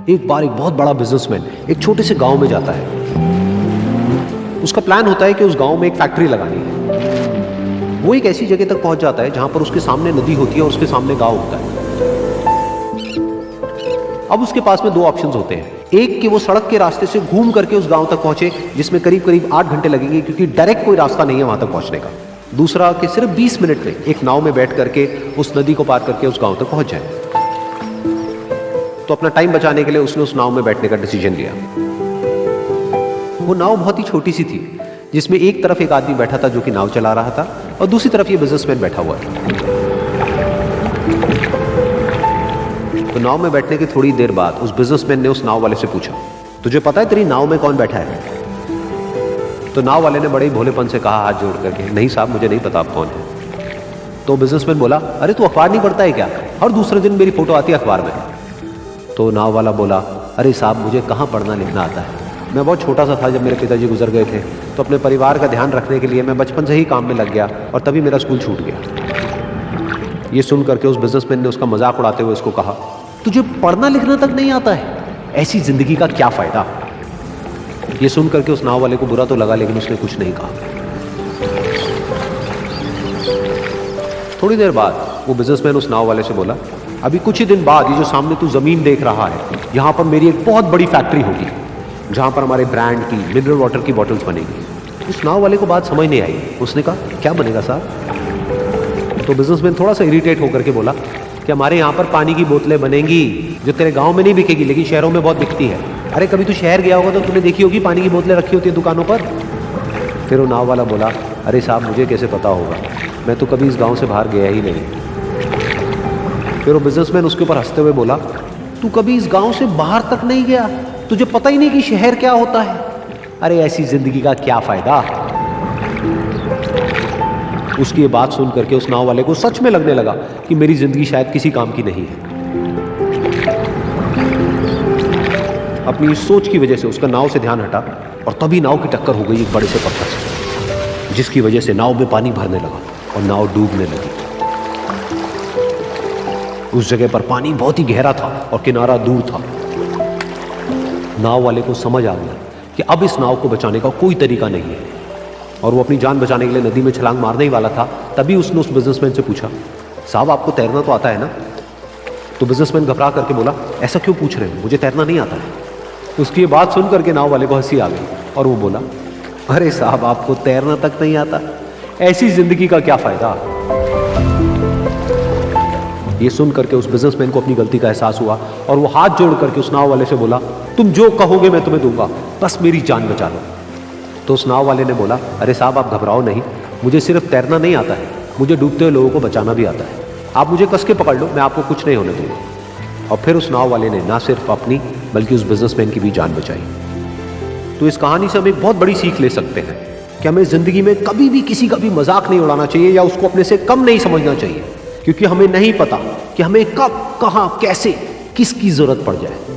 एक बार एक बहुत बड़ा बिजनेसमैन एक छोटे से गांव में जाता है। उसका प्लान होता है कि उस गांव में एक फैक्ट्री लगानी है। वो एक ऐसी जगह तक पहुंच जाता है जहां पर उसके सामने नदी होती है और उसके सामने गांव होता है। अब उसके पास में दो ऑप्शंस होते हैं। एक कि वो सड़क के रास्ते से घूम करके उस गांव तक पहुंचे, जिसमें करीब करीब 8 घंटे लगेंगे, क्योंकि डायरेक्ट कोई रास्ता नहीं है वहां तक पहुंचने का। दूसरा कि सिर्फ 20 मिनट में एक नाव में बैठ करके उस नदी को पार करके उस गांव तक पहुंच जाए। तो अपना टाइम बचाने के लिए उसने उस नाव में बैठने का डिसीजन लिया। वो नाव बहुत ही छोटी सी थी, जिसमें एक तरफ एक आदमी बैठा था जो कि नाव चला रहा था और दूसरी तरफ ये बिजनेसमैन बैठा हुआ था। तो नाव में बैठने की थोड़ी देर बाद उस बिजनेसमैन ने उस नाव वाले से पूछा, तुझे पता है तेरी नाव में कौन बैठा है? तो नाव वाले ने बड़े ही भोलेपन से कहा हाथ जोड़ करके, नहीं साहब मुझे नहीं पता आप कौन है। तो बिजनेसमैन बोला, अरे तू अखबार नहीं पढ़ता है क्या? हर दूसरे दिन मेरी फोटो आती है अखबार में। तो नाव वाला बोला, अरे साहब मुझे कहाँ पढ़ना लिखना आता है, मैं बहुत छोटा सा था जब मेरे पिताजी गुजर गए थे, तो अपने परिवार का ध्यान रखने के लिए मैं बचपन से ही काम में लग गया और तभी मेरा स्कूल छूट गया। ये सुन करके उस बिजनेसमैन ने उसका मजाक उड़ाते हुए उसको कहा, तुझे पढ़ना लिखना तक नहीं आता है, ऐसी जिंदगी का क्या फायदा? ये सुन करके उस नाव वाले को बुरा तो लगा, लेकिन उसने कुछ नहीं कहा। थोड़ी देर बाद वो बिजनेसमैन उस नाव वाले से बोला, अभी कुछ ही दिन बाद ये जो सामने तू जमीन देख रहा है, यहाँ पर मेरी एक बहुत बड़ी फैक्ट्री होगी जहाँ पर हमारे ब्रांड की मिनरल वाटर की बॉटल्स बनेगी। उस नाव वाले को बात समझ नहीं आई। उसने कहा, क्या बनेगा साहब? तो बिजनेसमैन थोड़ा सा इरिटेट होकर के बोला कि हमारे यहाँ पर पानी की बोतलें बनेंगी जो तेरे गाँव में नहीं बिकेगी, लेकिन शहरों में बहुत बिकती है। अरे कभी तू शहर गया होगा तो तूने देखी होगी पानी की बोतलें रखी होती है दुकानों पर। फिर वो नाव वाला बोला, अरे साहब मुझे कैसे पता होगा, मैं तो कभी इस गाँव से बाहर गया ही नहीं। फिर वो बिजनेसमैन उसके ऊपर हंसते हुए बोला, तू कभी इस गांव से बाहर तक नहीं गया, तुझे पता ही नहीं कि शहर क्या होता है? अरे ऐसी जिंदगी का क्या फायदा? उसकी ये बात सुन करके उस नाव वाले को सच में लगने लगा कि मेरी जिंदगी शायद किसी काम की नहीं है। अपनी इस सोच की वजह से उसका नाव से ध्यान हटा और तभी नाव की टक्कर हो गई एक बड़े से पत्थर से, जिसकी वजह से नाव में पानी भरने लगा और नाव डूबने लगी। उस जगह पर पानी बहुत ही गहरा था और किनारा दूर था। नाव वाले को समझ आ गया कि अब इस नाव को बचाने का कोई तरीका नहीं है और वो अपनी जान बचाने के लिए नदी में छलांग मारने ही वाला था। तभी उसने उस बिजनेसमैन से पूछा, साहब आपको तैरना तो आता है ना? तो बिजनेसमैन घबरा करके बोला, ऐसा क्यों पूछ रहे हो, मुझे तैरना नहीं आता है। उसकी ये बात सुन करके नाव वाले को हंसी आ गई और वो बोला, अरे साहब आपको तैरना तक नहीं आता, ऐसी जिंदगी का क्या फायदा? ये सुन करके उस बिजनेसमैन को अपनी गलती का एहसास हुआ और वो हाथ जोड़ करके उस नाव वाले से बोला, तुम जो कहोगे मैं तुम्हें दूंगा, बस मेरी जान बचा लो। तो उस नाव वाले ने बोला, अरे साहब आप घबराओ नहीं, मुझे सिर्फ तैरना नहीं आता है, मुझे डूबते हुए लोगों को बचाना भी आता है। आप मुझे कस के पकड़ लो, मैं आपको कुछ नहीं होने दूंगा। और फिर उस नाव वाले ने ना सिर्फ अपनी बल्कि उस बिजनेसमैन की भी जान बचाई। तो इस कहानी से हम एक बहुत बड़ी सीख ले सकते हैं कि हमें जिंदगी में कभी भी किसी का भी मजाक नहीं उड़ाना चाहिए या उसको अपने से कम नहीं समझना चाहिए, क्योंकि हमें नहीं पता कि हमें कब, कहां, कैसे, किसकी जरूरत पड़ जाए।